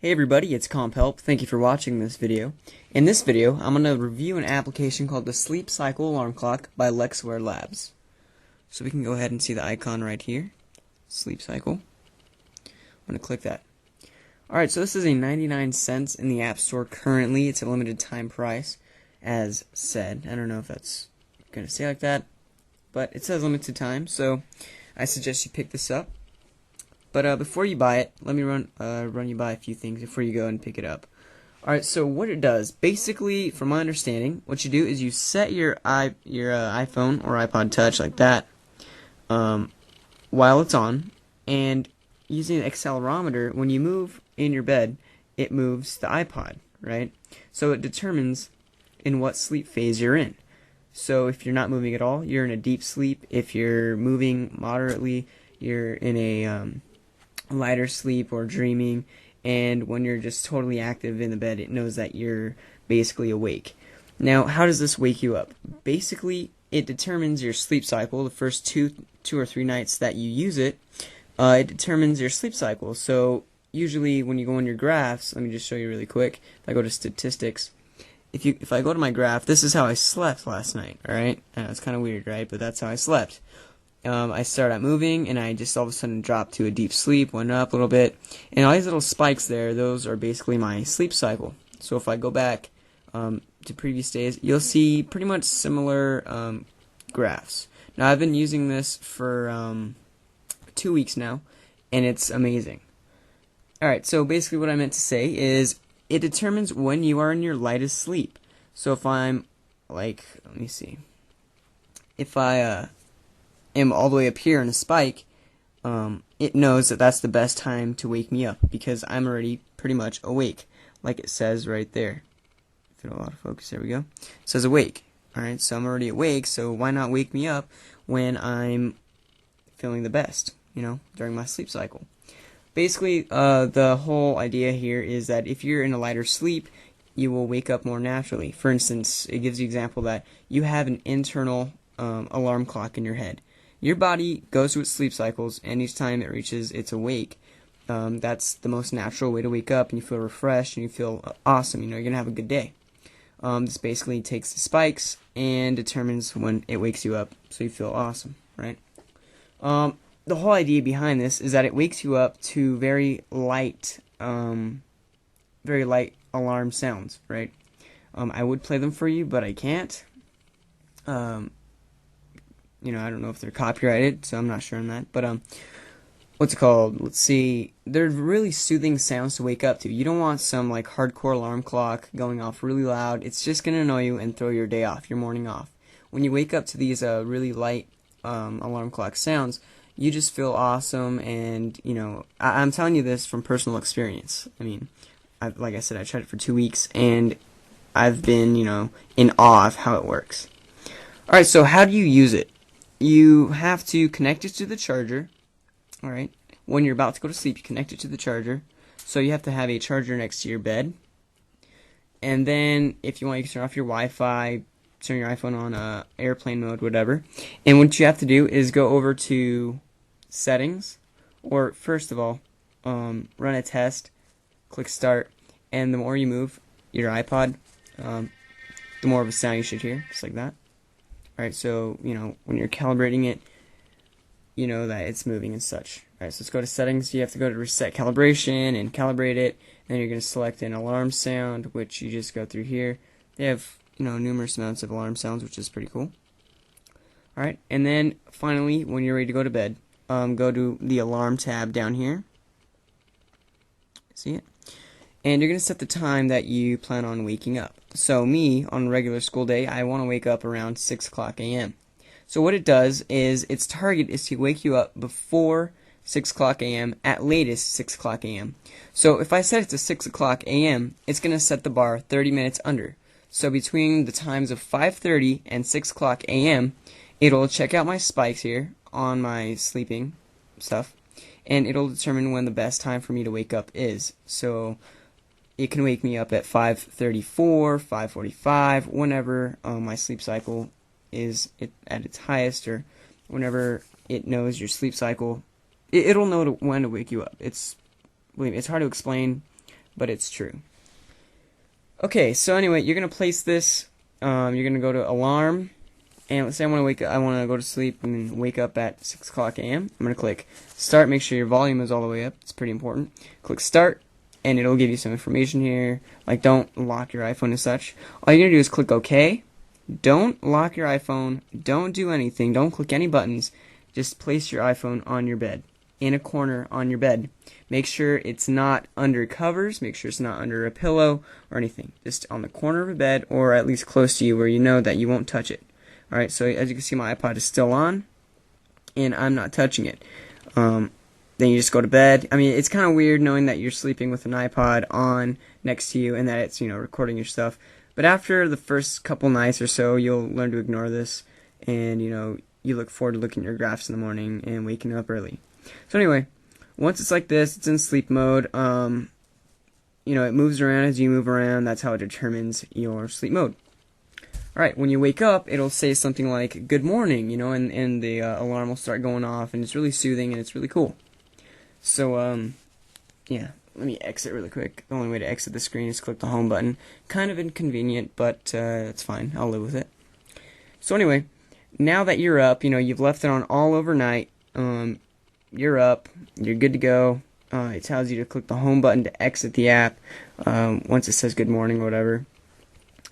Hey everybody, it's CompHelp. Thank you for watching this video. In this video, I'm going to review an application called the Sleep Cycle Alarm Clock by Lexware Labs. So we can go ahead and see the icon right here, Sleep Cycle. I'm going to click that. Alright, so this is a 99 cents in the App Store currently. It's a limited time price, as said. I don't know if that's going to say like that, but it says limited time, so I suggest you pick this up. But before you buy it, let me run you by a few things before you go and pick it up. Alright, so what it does, basically, from my understanding, what you do is you set your iPhone or iPod Touch like that while it's on, and using the accelerometer, when you move in your bed, it moves the iPod, right? So it determines in what sleep phase you're in. So if you're not moving at all, you're in a deep sleep. If you're moving moderately, you're in a lighter sleep or dreaming, and when you're just totally active in the bed, it knows that you're basically awake. Now, how does this wake you up? Basically, it determines your sleep cycle. The first two or three nights that you use it, it determines your sleep cycle. So usually when you go on your graphs, let me just show you really quick. If I go to statistics, if I go to my graph, this is how I slept last night, alright? It's kind of weird, right? But that's how I slept. I started out moving, and I just all of a sudden dropped to a deep sleep, went up a little bit, and all these little spikes there, those are basically my sleep cycle. So if I go back to previous days, you'll see pretty much similar graphs. Now, I've been using this for 2 weeks now, and it's amazing. Alright, so basically what I meant to say is it determines when you are in your lightest sleep. So if I'm, like, let me see, if I am all the way up here in a spike, it knows that that's the best time to wake me up because I'm already pretty much awake, like it says right there. If it'll autofocus, there we go. It says awake. Alright, so I'm already awake, so why not wake me up when I'm feeling the best, during my sleep cycle. Basically, the whole idea here is that if you're in a lighter sleep, you will wake up more naturally. For instance, it gives you an example that you have an internal alarm clock in your head. Your body goes through its sleep cycles, and each time it reaches its awake, that's the most natural way to wake up, and you feel refreshed, and you feel awesome. You're going to have a good day. This basically takes the spikes and determines when it wakes you up, so you feel awesome, right? The whole idea behind this is that it wakes you up to very light alarm sounds, right? I would play them for you, but I can't. I don't know if they're copyrighted, so I'm not sure on that. But, what's it called? Let's see. They're really soothing sounds to wake up to. You don't want some, like, hardcore alarm clock going off really loud. It's just going to annoy you and throw your day off, your morning off. When you wake up to these really light alarm clock sounds, you just feel awesome, and, I'm telling you this from personal experience. I mean, like I said, I tried it for 2 weeks, and I've been, in awe of how it works. Alright, so how do you use it? You have to connect it to the charger. Alright, when you're about to go to sleep, you connect it to the charger. So you have to have a charger next to your bed. And then, if you want, you can turn off your Wi-Fi, turn your iPhone on airplane mode, whatever. And what you have to do is go over to settings, or first of all, run a test, click start, and the more you move your iPod, the more of a sound you should hear, just like that. Alright, so, when you're calibrating it, you know that it's moving and such. Alright, so let's go to settings. You have to go to reset calibration and calibrate it. Then you're going to select an alarm sound, which you just go through here. They have, numerous amounts of alarm sounds, which is pretty cool. Alright, and then finally, when you're ready to go to bed, go to the alarm tab down here. See it? And you're going to set the time that you plan on waking up. So me, on a regular school day, I want to wake up around 6 o'clock a.m. So what it does is, its target is to wake you up before 6 o'clock a.m., at latest 6 o'clock a.m. So if I set it to 6 o'clock a.m., it's going to set the bar 30 minutes under. So between the times of 5:30 and 6 o'clock a.m., it'll check out my spikes here on my sleeping stuff, and it'll determine when the best time for me to wake up is. So it can wake me up at 5:34, 5:45, whenever my sleep cycle is at its highest, or whenever it knows your sleep cycle. It'll know when to wake you up. Believe me, it's hard to explain, but it's true. Okay, so anyway, you're gonna place this. You're gonna go to alarm, and let's say I want to go to sleep and then wake up at 6 o'clock a.m. I'm gonna click start. Make sure your volume is all the way up. It's pretty important. Click start, and it'll give you some information here, like don't lock your iPhone and such. All you're gonna do is click OK. Don't lock your iPhone. Don't do anything. Don't click any buttons. Just place your iPhone on your bed, in a corner on your bed. Make sure it's not under covers. Make sure it's not under a pillow or anything. Just on the corner of a bed, or at least close to you where you know that you won't touch it. Alright, so as you can see, my iPod is still on, and I'm not touching it. Then you just go to bed. I mean, it's kind of weird knowing that you're sleeping with an iPod on next to you and that it's, recording your stuff. But after the first couple nights or so, you'll learn to ignore this, and, you look forward to looking at your graphs in the morning and waking up early. So anyway, once it's like this, it's in sleep mode. It moves around as you move around. That's how it determines your sleep mode. Alright, when you wake up, it'll say something like, good morning, and the alarm will start going off, and it's really soothing, and it's really cool. So, yeah, let me exit really quick. The only way to exit the screen is click the home button. Kind of inconvenient, but it's fine. I'll live with it. So anyway, now that you're up, you've left it on all overnight, you're up, you're good to go. It tells you to click the home button to exit the app once it says good morning or whatever,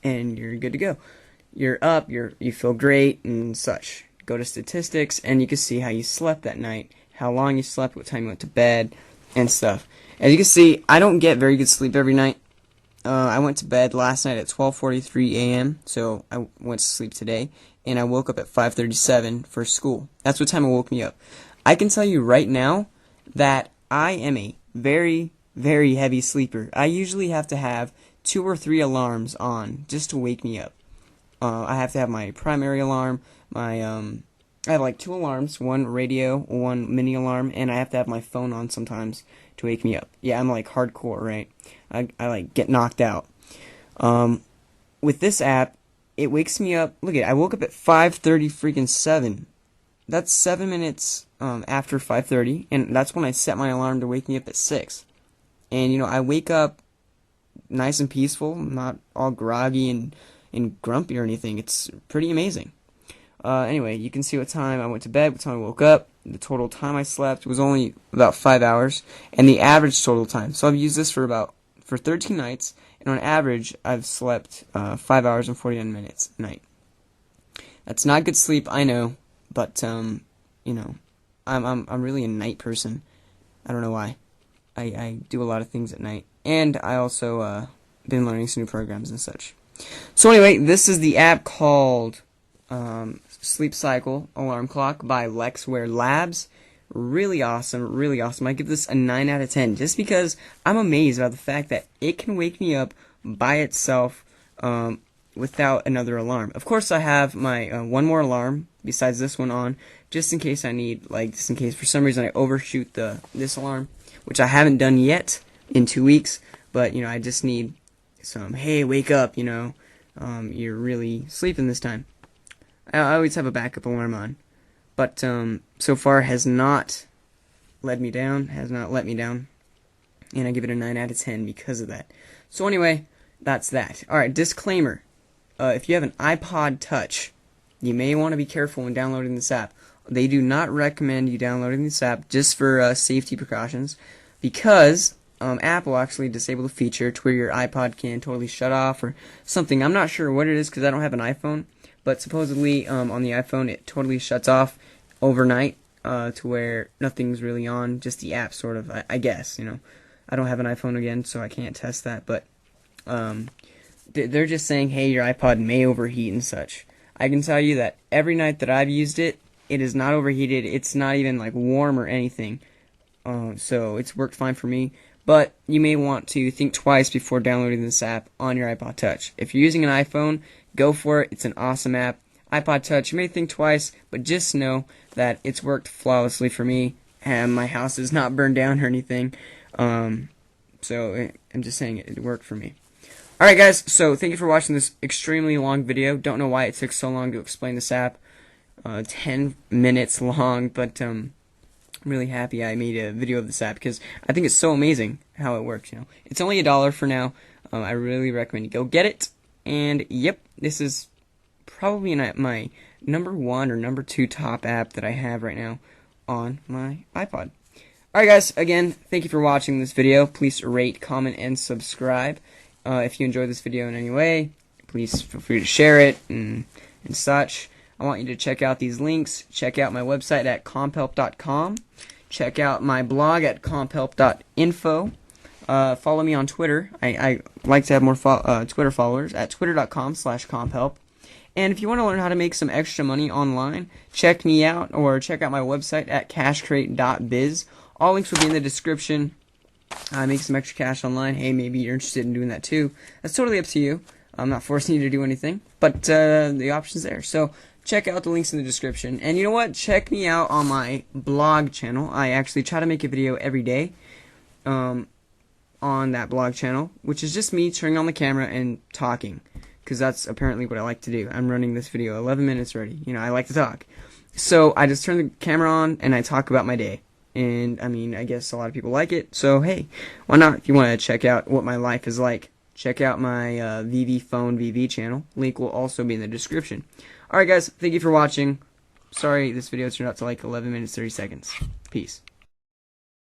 and you're good to go. You're up, you feel great and such. Go to statistics, and you can see how you slept that night, how long you slept, what time you went to bed, and stuff. As you can see, I don't get very good sleep every night. I went to bed last night at 12:43 a.m., so I went to sleep today, and I woke up at 5:37 for school. That's what time it woke me up. I can tell you right now that I am a very, very heavy sleeper. I usually have to have 2 or 3 alarms on just to wake me up. I have to have my primary alarm, I have like 2 alarms, 1 radio, 1 mini alarm, and I have to have my phone on sometimes to wake me up. Yeah, I'm like hardcore, right? I like get knocked out. With this app, it wakes me up. Look at it, I woke up at 5:37. That's 7 minutes after 5:30, and that's when I set my alarm to wake me up at 6. And I wake up nice and peaceful, not all groggy and grumpy or anything. It's pretty amazing. Anyway, you can see what time I went to bed, what time I woke up. The total time I slept was only about 5 hours, and the average total time. So I've used this for 13 nights, and on average, I've slept 5 hours and 49 minutes a night. That's not good sleep, I know, but I'm really a night person. I don't know why. I do a lot of things at night, and I also been learning some new programs and such. So anyway, this is the app called Sleep Cycle Alarm Clock by Lexware Labs. Really awesome, really awesome. I give this a 9 out of 10 just because I'm amazed about the fact that it can wake me up by itself without another alarm. Of course, I have my one more alarm besides this one on, just in case I need, just in case for some reason I overshoot this alarm, which I haven't done yet in 2 weeks, but I just need some, hey, wake up, you're really sleeping this time. I always have a backup alarm on, but so far has not let me down, and I give it a 9 out of 10 because of that. So anyway, that's that. Alright, disclaimer. If you have an iPod Touch, you may want to be careful when downloading this app. They do not recommend you downloading this app just for safety precautions, because Apple actually disabled a feature to where your iPod can totally shut off or something. I'm not sure what it is because I don't have an iPhone, but supposedly on the iPhone it totally shuts off overnight to where nothing's really on, just the app sort of, I guess, I don't have an iPhone again, so I can't test that, but they're just saying, hey, your iPod may overheat and such. I can tell you that every night that I've used it, it is not overheated. It's not even warm or anything, so it's worked fine for me. But you may want to think twice before downloading this app on your iPod Touch. If you're using an iPhone, go for it. It's an awesome app. iPod Touch, you may think twice, but just know that it's worked flawlessly for me, and my house is not burned down or anything. So I'm just saying it worked for me. Alright guys, so thank you for watching this extremely long video. Don't know why it took so long to explain this app. 10 minutes long, but I'm really happy I made a video of this app because I think it's so amazing how it works. It's only $1 for now. I really recommend you go get it. And yep, this is probably my number 1 or number 2 top app that I have right now on my iPod. Alright guys, again, thank you for watching this video. Please rate, comment, and subscribe. If you enjoyed this video in any way, please feel free to share it and such. I want you to check out these links. Check out my website at comphelp.com. Check out my blog at comphelp.info. Follow me on Twitter. I like to have more Twitter followers at twitter.com/comphelp. And if you want to learn how to make some extra money online, check me out or check out my website at cashcrate.biz. All links will be in the description. Make some extra cash online. Hey, maybe you're interested in doing that too. That's totally up to you. I'm not forcing you to do anything, but the option's there. So check out the links in the description. And you know what? Check me out on my blog channel. I actually try to make a video every day on that blog channel, which is just me turning on the camera and talking, because that's apparently what I like to do. I'm running this video 11 minutes already. I like to talk. So I just turn the camera on and I talk about my day. And, I guess a lot of people like it. So, hey, why not? If you want to check out what my life is like, check out my VvPhonevV channel. Link will also be in the description. Alright, guys. Thank you for watching. Sorry this video turned out to like 11 minutes, 30 seconds. Peace.